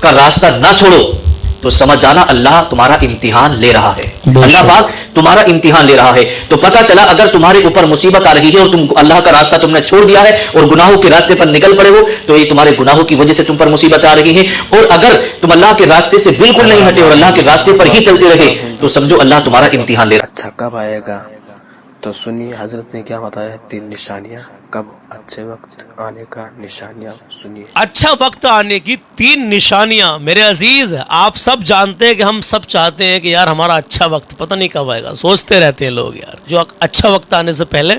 کا راستہ نہ چھوڑو تو سمجھ جانا اللہ تمہارا امتحان لے رہا ہے. اللہ پاک تمہارا امتحان لے رہا ہے. تو پتہ چلا اگر تمہارے اوپر مصیبت آ رہی ہے اور تم اللہ کا راستہ تم نے چھوڑ دیا ہے اور گناہوں کے راستے پر نکل پڑے ہو تو یہ تمہارے گناہوں کی وجہ سے تم پر مصیبت آ رہی ہے. اور اگر تم اللہ کے راستے سے بالکل نہیں ہٹے اور اللہ کے راستے پر ہی چلتے رہے تو سمجھو اللہ تمہارا امتحان لے رہا ہے. اچھا کب آئے گا؟ تو سنیے حضرت نے کیا بتایا، 3 نشانیاں کب اچھے وقت آنے کا نشانیاں سنیے. اچھا وقت آنے کی 3 نشانیاں. میرے عزیز آپ سب جانتے ہیں کہ ہم سب چاہتے ہیں کہ یار ہمارا اچھا وقت پتہ نہیں کب آئے گا، سوچتے رہتے ہیں لوگ یار. جو اچھا وقت آنے سے پہلے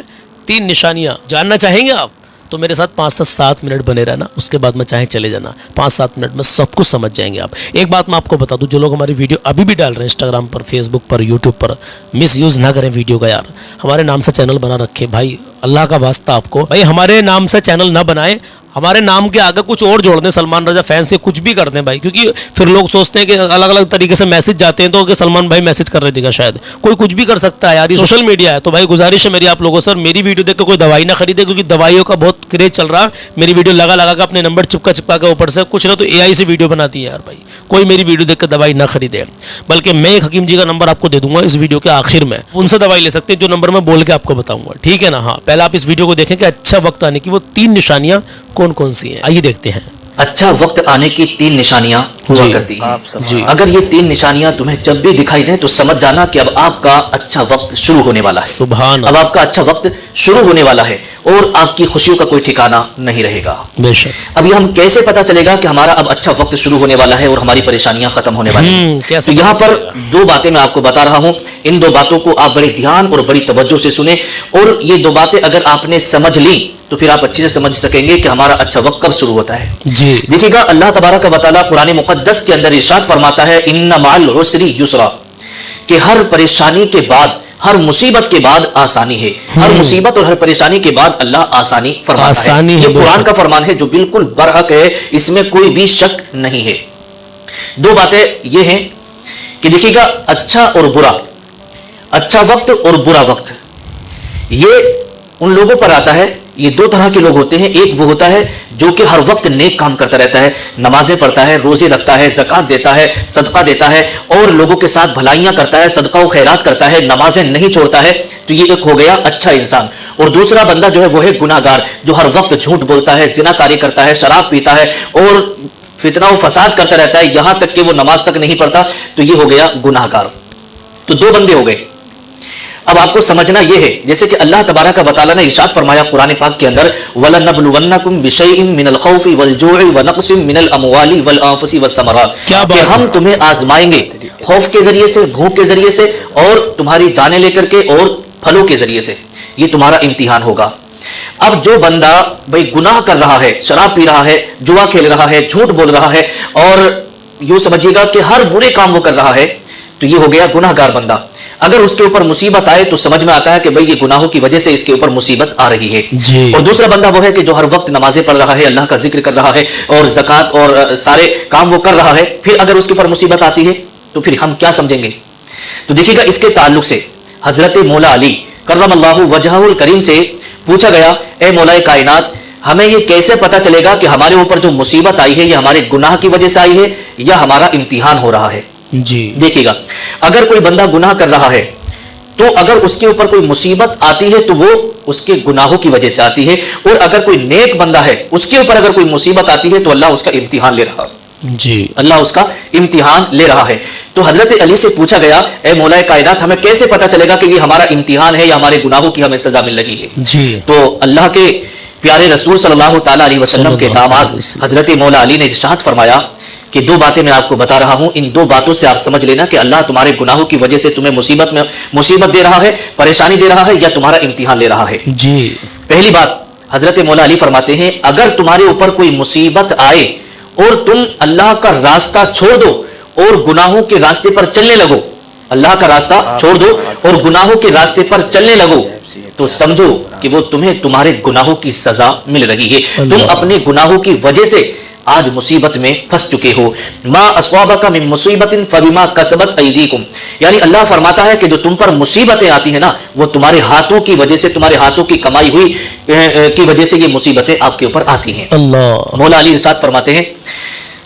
3 نشانیاں جاننا چاہیں گے آپ تو میرے ساتھ 5 سے 7 منٹ بنے رہنا، اس کے بعد میں چاہیں چلے جانا. 5-7 منٹ میں سب کچھ سمجھ جائیں گے آپ. ایک بات میں آپ کو بتا دوں، جو لوگ ہماری ویڈیو ابھی بھی ڈال رہے ہیں انسٹاگرام پر، فیس بک پر، یوٹیوب پر، مس یوز نہ کریں ویڈیو کا یار. ہمارے نام سے چینل بنا رکھے بھائی، اللہ کا واسطہ آپ کو بھائی ہمارے نام سے چینل نہ بنائیں، ہمارے نام کے آگے کچھ اور جوڑ دیں، سلمان رضا فینس سے کچھ بھی کر دیں بھائی، کیونکہ پھر لوگ سوچتے ہیں کہ الگ الگ طریقے سے میسج جاتے ہیں تو کہ سلمان بھائی میسج کر رہے تھے، شاید کوئی کچھ بھی کر سکتا ہے یار، یہ سوشل میڈیا ہے. تو بھائی گزارش ہے میری آپ لوگوں سے، میری ویڈیو دیکھ کے کوئی دوائی نہ خریدے کیونکہ دوائیوں کا بہت کریز چل رہا. میری ویڈیو لگا کے اپنے نمبر چپکا کے اوپر سے کچھ نہ تو اے آئی سے ویڈیو بناتی ہے یار بھائی. کوئی میری ویڈیو دیکھ کے دوائی نہ خریدے، بلکہ میں ایک حکیم جی کا نمبر آپ کو دے دوں گا اس ویڈیو کے آخر میں، ان سے دوائی لے سکتے ہیں جو نمبر میں بول کے آپ کو بتاؤں گا، ٹھیک ہے نا. ہاں پہلے آپ اس ویڈیو کو دیکھیں کہ اچھا وقت آنے کی وہ 3 نشانیاں کون کون سی ہیں، آئیے دیکھتے ہیں. اچھا وقت آنے کی 3 نشانیاں ہوا کرتی ہیں. جی اگر یہ 3 نشانیاں تمہیں جب بھی دکھائی دیں تو سمجھ جانا کہ اب آپ کا اچھا وقت شروع ہونے والا ہے. سبحان اب آپ کا اچھا وقت شروع ہونے والا ہے اور آپ کی خوشیوں کا کوئی ٹھکانہ نہیں رہے گا. بے شک. اب یہ ہم کیسے پتا چلے گا کہ ہمارا اب اچھا وقت شروع ہونے والا ہے اور ہماری پریشانیاں ختم ہونے والی ہیں؟ تو یہاں پر 2 باتیں میں آپ کو بتا رہا ہوں. ان 2 باتوں کو آپ بڑے دھیان اور بڑی توجہ سے سنیں اور یہ 2 باتیں اگر آپ نے سمجھ لی تو پھر آپ اچھے سے سمجھ سکیں گے کہ ہمارا اچھا وقت کب شروع ہوتا ہے. جی دیکھیے گا اللہ تبارک و تعالیٰ قرآن مقدس کے اندر ارشاد فرماتا ہے ان مع العسر یسرا، کہ ہر پریشانی کے بعد، ہر مصیبت کے بعد آسانی ہے. ہر مصیبت اور ہر پریشانی کے بعد اللہ آسانی فرماتا ہے. یہ قرآن کا فرمان ہے جو بالکل برحق ہے، اس میں کوئی بھی شک نہیں ہے. 2 باتیں یہ ہیں کہ دیکھیے گا اچھا اور برا، اچھا وقت اور برا وقت، یہ ان لوگوں پر آتا ہے. یہ 2 طرح کے لوگ ہوتے ہیں. ایک وہ ہوتا ہے جو کہ ہر وقت نیک کام کرتا رہتا ہے، نمازیں پڑھتا ہے، روزے رکھتا ہے، زکوٰۃ دیتا ہے، صدقہ دیتا ہے اور لوگوں کے ساتھ بھلائیاں کرتا ہے، صدقہ و خیرات کرتا ہے، نمازیں نہیں چھوڑتا ہے. تو یہ ایک ہو گیا اچھا انسان. اور دوسرا بندہ جو ہے وہ ہے گناہ گار، جو ہر وقت جھوٹ بولتا ہے، زنا کاری کرتا ہے، شراب پیتا ہے اور فتنہ و فساد کرتا رہتا ہے، یہاں تک کہ وہ نماز تک نہیں پڑھتا. تو یہ ہو گیا گناہ گار. تو 2 بندے ہو گئے. اب آپ کو سمجھنا یہ ہے جیسے کہ اللہ تبارک و تعالیٰ نے ارشاد فرمایا قرآن پاک کے اندر وَلَنَبْلُوَنَّكُمْ بِشَيْءٍ مِّنَ الْخَوْفِ وَالْجُوعِ وَنَقْصٍ مِّنَ الْأَمْوَالِ وَالْأَنفُسِ وَالثَّمَرَاتِ، کہ ہم تمہیں آزمائیں گے خوف کے ذریعے سے، بھوک کے ذریعے سے اور تمہاری جانیں لے کر کے اور پھلوں کے ذریعے سے. یہ تمہارا امتحان ہوگا. اب جو بندہ بھائی گناہ کر رہا ہے، شراب پی رہا ہے، جوا کھیل رہا ہے، جھوٹ بول رہا ہے اور یوں سمجھیے گا کہ ہر برے کام وہ کر رہا ہے تو یہ ہو گیا گناہ گار بندہ. اگر اس کے اوپر مصیبت آئے تو سمجھ میں آتا ہے کہ بھئی یہ گناہوں کی وجہ سے اس کے اوپر مصیبت آ رہی ہے. اور دوسرا بندہ وہ ہے کہ جو ہر وقت نمازیں پڑھ رہا ہے، اللہ کا ذکر کر رہا ہے اور زکوٰۃ اور سارے کام وہ کر رہا ہے. پھر اگر اس کے اوپر مصیبت آتی ہے تو پھر ہم کیا سمجھیں گے؟ تو دیکھیے گا اس کے تعلق سے حضرت مولا علی کرم اللہ وجہہ الکریم سے پوچھا گیا اے مولا کائنات ہمیں یہ کیسے پتا چلے گا کہ ہمارے اوپر جو مصیبت آئی ہے یہ ہمارے گناہ کی وجہ سے آئی ہے یا ہمارا امتحان ہو رہا ہے؟ جی دیکھیے گا اگر کوئی بندہ گناہ کر رہا ہے تو اگر اس کے اوپر کوئی مصیبت آتی ہے تو وہ اس کے گناہوں کی وجہ سے آتی ہے، اور اگر کوئی نیک بندہ ہے اس کے اوپر اگر کوئی مصیبت آتی ہے تو اللہ اس کا امتحان لے رہا ہے. جی اللہ اس کا امتحان لے رہا ہے. تو حضرت علی سے پوچھا گیا اے مولا کائنات ہمیں کیسے پتا چلے گا کہ یہ ہمارا امتحان ہے یا ہمارے گناہوں کی ہمیں سزا مل رہی ہے؟ جی تو اللہ کے پیارے رسول صلی اللہ تعالی علیہ وسلم کے داماد حضرت مولا علی نے ارشاد فرمایا کہ 2 باتیں میں آپ کو بتا رہا ہوں، ان 2 باتوں سے آپ سمجھ لینا کہ اللہ تمہارے گناہوں کی وجہ سے تمہیں مصیبت دے رہا ہے، پریشانی دے رہا ہے یا تمہارا امتحان لے رہا ہے. جی پہلی بات حضرت مولا علی فرماتے ہیں اگر تمہارے اوپر کوئی مصیبت آئے اور تم اللہ کا راستہ چھوڑ دو اور گناہوں کے راستے پر چلنے لگو، اللہ کا راستہ چھوڑ دو اور گناہوں کے راستے پر چلنے لگو تو سمجھو کہ وہ تمہیں تمہارے گناہوں کی سزا مل رہی ہے. تم اپنے گناہوں کی وجہ سے آج مصیبت میں پھنس چکے ہو. ما اصابک من مصیبت فبما کسبت ایدیکم، یعنی اللہ فرماتا ہے کہ جو تم پر مصیبتیں آتی ہیں نا وہ تمہارے ہاتھوں کی وجہ سے، تمہارے ہاتھوں کی کمائی ہوئی کی وجہ سے یہ مصیبتیں آپ کے اوپر آتی ہیں. اللہ مولا علی ارشاد فرماتے ہیں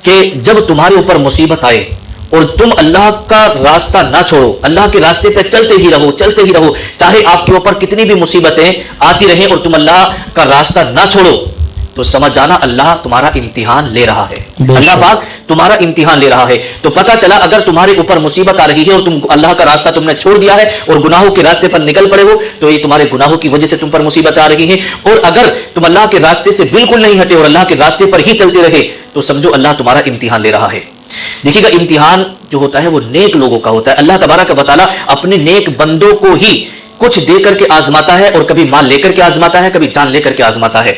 کہ جب تمہارے اوپر مصیبت آئے اور تم اللہ کا راستہ نہ چھوڑو, اللہ کے راستے پہ چلتے ہی رہو, چاہے آپ کے اوپر کتنی بھی مصیبتیں آتی رہیں اور تم اللہ کا راستہ نہ چھوڑو, تو سمجھ جانا اللہ تمہارا امتحان لے رہا ہے, اللہ پاک تمہارا امتحان لے رہا ہے. تو پتہ چلا اگر تمہارے اوپر مصیبت آ رہی ہے اور تم اللہ کا راستہ تم نے چھوڑ دیا ہے اور گناہوں کے راستے پر نکل پڑے ہو, تو یہ تمہارے گناہوں کی وجہ سے تم پر مصیبت آ رہی ہے. اور اگر تم اللہ کے راستے سے بالکل نہیں ہٹے اور اللہ کے راستے پر ہی چلتے رہے, تو سمجھو اللہ تمہارا امتحان لے رہا ہے. دیکھیے گا, امتحان جو ہوتا ہے وہ نیک لوگوں کا ہوتا ہے. اللہ تبارک و تعالیٰ اپنے نیک بندوں کو ہی کچھ دے کر کے آزماتا ہے, اور کبھی مال لے کر کے آزماتا ہے, کبھی جان لے کر کے آزماتا ہے.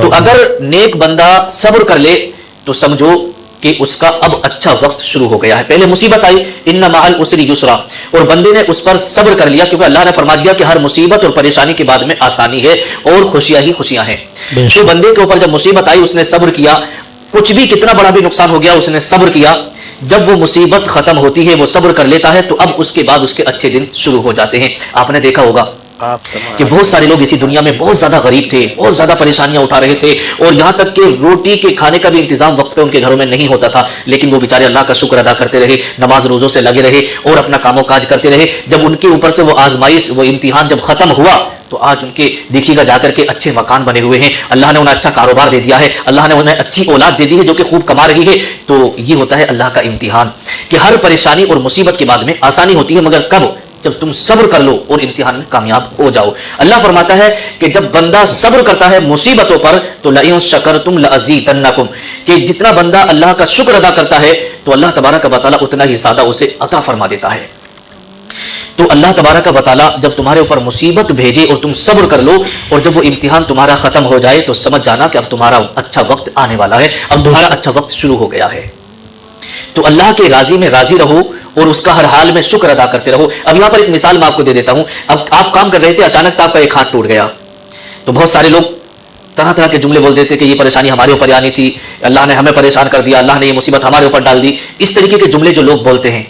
تو اگر نیک بندہ صبر کر لے تو سمجھو کہ اس کا اب اچھا وقت شروع ہو گیا ہے. پہلے مصیبت آئی, ان مع العسر یسرا, اور بندے نے اس پر صبر کر لیا, کیونکہ اللہ نے فرما دیا کہ ہر مصیبت اور پریشانی کے بعد میں آسانی ہے اور خوشیاں ہی خوشیاں ہیں. تو بندے کے اوپر جب مصیبت آئی اس نے صبر کیا, کچھ بھی کتنا بڑا بھی نقصان ہو گیا اس نے صبر کیا. جب وہ مصیبت ختم ہوتی ہے, وہ صبر کر لیتا ہے, تو اب اس کے بعد اس کے اچھے دن شروع ہو جاتے ہیں. آپ نے دیکھا ہوگا کہ بہت سارے لوگ اسی دنیا میں بہت زیادہ غریب تھے, بہت زیادہ پریشانیاں اٹھا رہے تھے, اور یہاں تک کہ روٹی کے کھانے کا بھی انتظام وقت پہ ان کے گھروں میں نہیں ہوتا تھا, لیکن وہ بیچارے اللہ کا شکر ادا کرتے رہے, نماز روزوں سے لگے رہے اور اپنا کام و کاج کرتے رہے. جب ان کے اوپر سے وہ آزمائش, وہ امتحان جب ختم ہوا, تو آج ان کے دیکھیے گا جا کر کے اچھے مکان بنے ہوئے ہیں, اللہ نے انہیں اچھا کاروبار دے دیا ہے, اللہ نے انہیں اچھی اولاد دے دی ہے جو کہ خوب کما رہی ہے. تو یہ ہوتا ہے اللہ کا امتحان کہ ہر پریشانی اور مصیبت کے بعد میں آسانی ہوتی ہے, مگر کب؟ جب تم صبر کر لو اور امتحان میں کامیاب ہو جاؤ. اللہ فرماتا ہے کہ جب بندہ صبر کرتا ہے مصیبتوں پر, تو لئن شکرتم لازیدنکم, کہ جتنا بندہ اللہ کا شکر ادا کرتا ہے تو اللہ تبارک و تعالیٰ اتنا ہی زیادہ اسے عطا فرما دیتا ہے. تو اللہ تبارک و تعالیٰ جب تمہارے اوپر مصیبت بھیجے اور تم صبر کر لو, اور جب وہ امتحان تمہارا ختم ہو جائے, تو سمجھ جانا کہ اب تمہارا اچھا وقت آنے والا ہے, اب تمہارا اچھا وقت شروع ہو گیا ہے. تو اللہ کے راضی میں راضی رہو اور اس کا ہر حال میں شکر ادا کرتے رہو. اب یہاں پر ایک مثال میں آپ کو دے دیتا ہوں. اب آپ کام کر رہے تھے, اچانک سے آپ کا ایک ہاتھ ٹوٹ گیا, تو بہت سارے لوگ طرح طرح کے جملے بول دیتے کہ یہ پریشانی ہمارے اوپر آنی تھی, اللہ نے ہمیں پریشان کر دیا, اللہ نے یہ مصیبت ہمارے اوپر ڈال دی. اس طریقے کے جملے جو لوگ بولتے ہیں,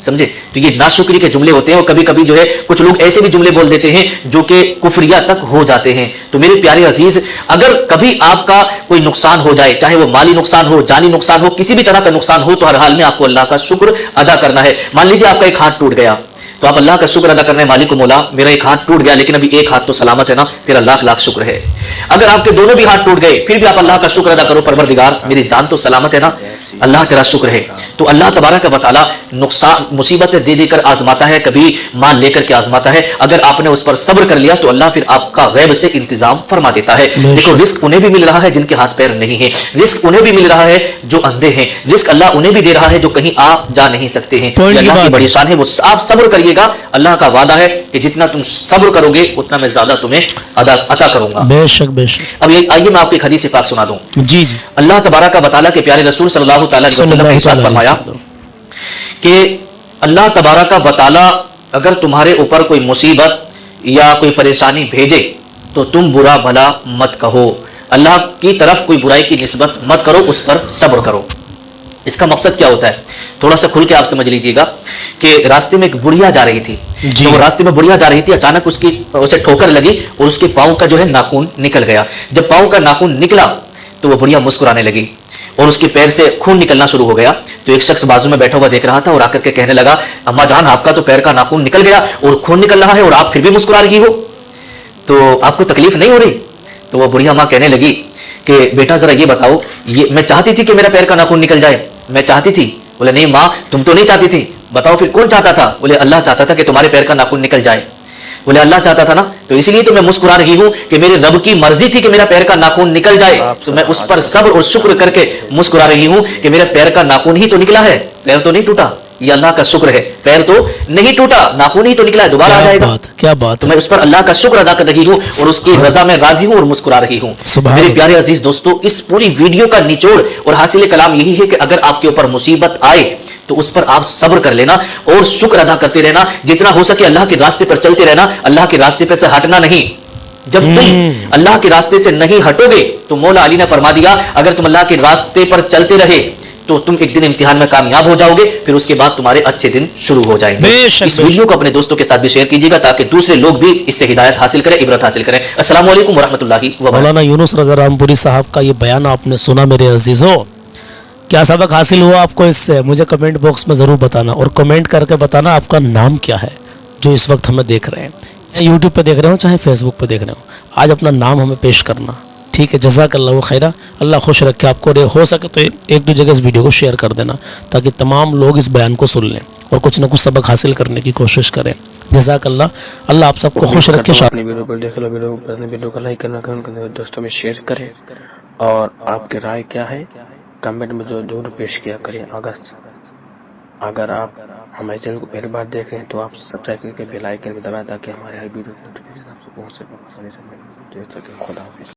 سمجھے, تو یہ ناشکری کے جملے ہوتے ہیں. اور کبھی کبھی جو ہے کچھ لوگ ایسے بھی جملے بول دیتے ہیں جو کہ کفریہ تک ہو جاتے ہیں. تو میرے پیارے عزیز, اگر کبھی آپ کا کوئی نقصان ہو جائے, چاہے وہ مالی نقصان ہو, جانی نقصان ہو, کسی بھی طرح کا نقصان ہو, تو ہر حال میں آپ کو اللہ کا شکر ادا کرنا ہے. مان لیجیے آپ کا ایک ہاتھ ٹوٹ گیا, تو آپ اللہ کا شکر ادا کرنا ہے, مالک و مولا میرا ایک ہاتھ ٹوٹ گیا لیکن ابھی ایک ہاتھ تو سلامت ہے نا, تیرا لاکھ لاکھ شکر ہے. اگر آپ کے دونوں بھی ہاتھ ٹوٹ گئے, پھر بھی آپ اللہ کا شکر ادا کرو, پروردگار میری جان تو سلامت ہے نا, اللہ تیرا شکر ہے. تو اللہ تبارک و تعالیٰ نقصان مصیبتیں دے دے کر آزماتا ہے, کبھی مال لے کر کے آزماتا ہے. اگر آپ نے اس پر صبر کر لیا تو اللہ پھر آپ کا غیب سے انتظام فرما دیتا ہے. دیکھو, رزق انہیں بھی مل رہا ہے جن کے ہاتھ پیر نہیں ہے, رزق انہیں بھی مل رہا ہے جو اندھے ہیں, رزق اللہ انہیں بھی دے رہا ہے جو کہیں آپ جا نہیں سکتے ہیں. یہ اللہ کی بڑی شان ہے. وہ آپ صبر کریے گا, اللہ کا وعدہ ہے کہ جتنا تم صبر کرو گے اتنا میں زیادہ تمہیں عطا کروں گا. بے شک بے شک. اب آئیے میں آپ کو ایک حدیث پاک سنا دوں. جی جی. اللہ تبارک و تعالیٰ کے پیارے رسول صلی اللہ تعالیٰ علیہ وسلم نے ارشاد فرمایا کہ اللہ تبارک و تعالیٰ اگر تمہارے اوپر کوئی مصیبت یا کوئی پریشانی بھیجے تو تم برا بھلا مت کہو, اللہ کی طرف کوئی برائی کی نسبت مت کرو, اس پر صبر کرو. اس کا مقصد کیا ہوتا ہے تھوڑا سا کھل کے آپ سمجھ لیجئے گا کہ راستے میں ایک بڑھیا جا رہی تھی, تو وہ راستے میں بڑھیا جا رہی تھی, اچانک اسے ٹھوکر لگی اور اس کے پاؤں کا جو ہے ناخن نکل گیا. جب پاؤں کا ناخن نکلا تو وہ بڑھیا مسکرانے لگی اور اس کے پیر سے خون نکلنا شروع ہو گیا. تو ایک شخص بازو میں بیٹھا ہوا دیکھ رہا تھا اور آ کر کے کہنے لگا, اما جان آپ کا تو پیر کا ناخن نکل گیا اور خون نکل رہا ہے اور آپ پھر بھی مسکرا رہی ہو, تو آپ کو تکلیف نہیں ہو رہی؟ تو وہ بڑھیا ماں کہنے لگی کہ بیٹا ذرا یہ بتاؤ, یہ میں چاہتی تھی کہ میرا پیر کا ناخن نکل جائے, میں چاہتی تھی. بولے نہیں ماں تم تو نہیں چاہتی تھی, بتاؤ پھر کون چاہتا تھا؟ بولے اللہ چاہتا تھا کہ تمہارے پیر کا ناخن نکل جائے. بولے اللہ چاہتا تھا نا, تو اس لیے تو میں مسکرا رہی ہوں کہ میرے رب کی مرضی تھی کہ میرا پیر کا ناخن نکل جائے, تو میں اس پر صبر اور شکر کر کے مسکرا رہی ہوں کہ میرے پیر کا ناخن ہی تو نکلا ہے, پیر تو نہیں ٹوٹا. یہ اللہ کا شکر ہے, پیر تو نہیں ٹوٹا, ناخن ہی تو نکلا ہے, دوبارہ آ جائے گا. کیا بات, تو میں اس پر اللہ کا شکر ادا کر رہی ہوں اور اس کی رضا میں راضی ہوں اور مسکرا رہی ہوں. میرے پیارے عزیز دوستو, اس پوری ویڈیو کا نچوڑ اور حاصل کلام یہی ہے کہ اگر آپ کے اوپر مصیبت آئے تو اس پر آپ صبر کر لینا اور شکر ادا کرتے رہنا, جتنا ہو سکے اللہ کے راستے پر چلتے رہنا, اللہ کے راستے پر سے ہٹنا نہیں. جب تم اللہ کے راستے سے نہیں ہٹو گے تو مولا علی نے فرما دیا, اگر تم اللہ کے راستے پر چلتے رہے تو تم ایک دن امتحان میں کامیاب ہو جاؤ گے, پھر اس کے بعد تمہارے اچھے دن شروع ہو جائیں گے. اس ویڈیو کو اپنے دوستوں کے ساتھ بھی شیئر کیجیے گا تاکہ دوسرے لوگ بھی اس سے ہدایت حاصل کریں, عبرت حاصل کریں. السلام علیکم ورحمۃ اللہ وبرکاتہ. مولانا یونس رضا رامپوری صاحب کا یہ بیان آپ نے سنا میرے عزیزوں, کیا سبق حاصل ہوا آپ کو اس سے مجھے کمنٹ باکس میں ضرور بتانا, اور کمنٹ کر کے بتانا آپ کا نام کیا ہے جو اس وقت ہمیں دیکھ رہے ہیں, چاہے یوٹیوب پہ دیکھ رہے ہوں چاہے فیس بک پہ دیکھ رہے ہوں. آج اپنا نام ہمیں پیش کرنا, ٹھیک ہے. جزاک اللہ خیرہ, اللہ خوش رکھے آپ کو. ہو سکے تو ایک دو جگہ اس ویڈیو کو شیئر کر دینا تاکہ تمام لوگ اس بیان کو سن لیں اور کچھ نہ کچھ سبق حاصل کرنے کی کوشش کریں. جزاک اللہ, اللہ آپ سب کو خوش رکھے. اپنی ویڈیو کو دیکھ لو, ویڈیو کو لائک کرنا, دوستوں میں شیئر کریں, اور آپ کی رائے کیا ہے کمنٹ میں ضرور پیش کیا کریں. اگر آپ ہمارے چینل کو پہلی بار دیکھ رہے ہیں تو آپ سبسکرائب کر کے بیل آئیکن بھی دبائیں تاکہ ہمارے ہر ویڈیو کی نوٹیفیکیشن آپ سے پہنچ سکے. خدا حافظ.